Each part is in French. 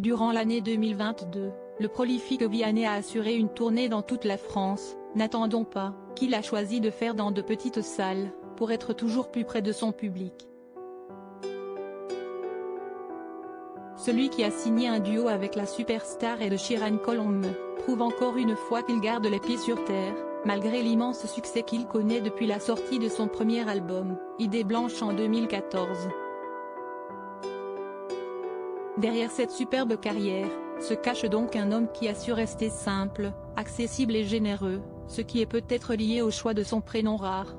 Durant l'année 2022, le prolifique Vianney a assuré une tournée dans toute la France. N'attendons pas qu'il a choisi de faire dans de petites salles, pour être toujours plus près de son public. Celui qui a signé un duo avec la superstar Ed Sheeran Colombe, prouve encore une fois qu'il garde les pieds sur terre, malgré l'immense succès qu'il connaît depuis la sortie de son premier album, Idée Blanche en 2014. Derrière cette superbe carrière, se cache donc un homme qui a su rester simple, accessible et généreux, ce qui est peut-être lié au choix de son prénom rare.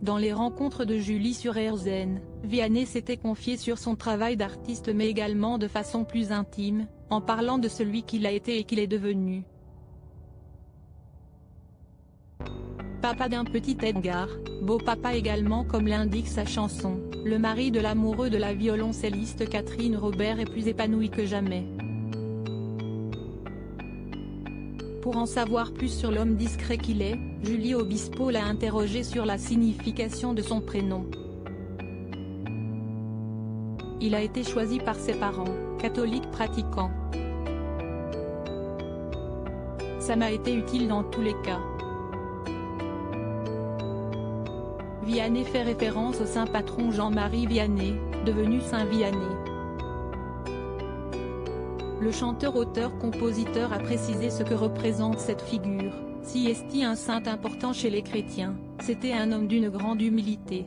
Dans les rencontres de Julie sur RZN, Vianney s'était confié sur son travail d'artiste mais également de façon plus intime, en parlant de celui qu'il a été et qu'il est devenu. Papa d'un petit Edgar, beau papa également comme l'indique sa chanson, le mari de l'amoureux de la violoncelliste Catherine Robert est plus épanoui que jamais. Pour en savoir plus sur l'homme discret qu'il est, Julie Obispo l'a interrogé sur la signification de son prénom. Il a été choisi par ses parents, catholiques pratiquants. Ça m'a été utile dans tous les cas. Vianney fait référence au saint patron Jean-Marie Vianney, devenu Saint Vianney. Le chanteur-auteur-compositeur a précisé ce que représente cette figure. Si est un saint important chez les chrétiens, c'était un homme d'une grande humilité.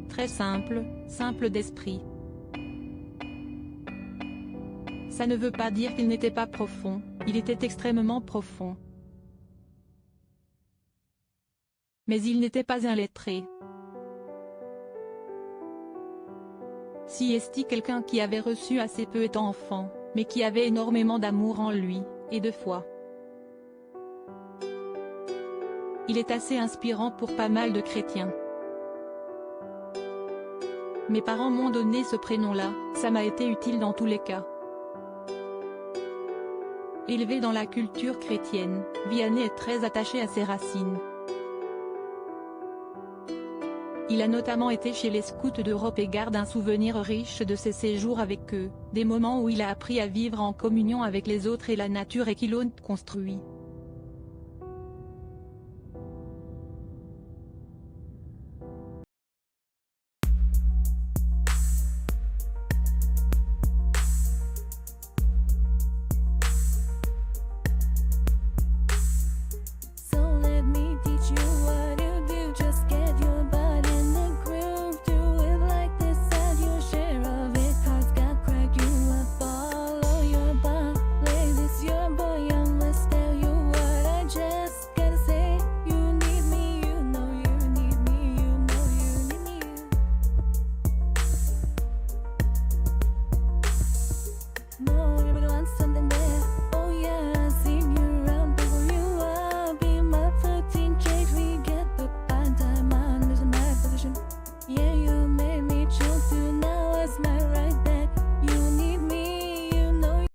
Très simple, simple d'esprit. Ça ne veut pas dire qu'il n'était pas profond, il était extrêmement profond. Mais il n'était pas un lettré. Si est quelqu'un qui avait reçu assez peu étant enfant, mais qui avait énormément d'amour en lui, et de foi. Il est assez inspirant pour pas mal de chrétiens. Mes parents m'ont donné ce prénom-là, ça m'a été utile dans tous les cas. Élevé dans la culture chrétienne, Vianney est très attaché à ses racines. Il a notamment été chez les scouts d'Europe et garde un souvenir riche de ses séjours avec eux, des moments où il a appris à vivre en communion avec les autres et la nature et qu'il a construit.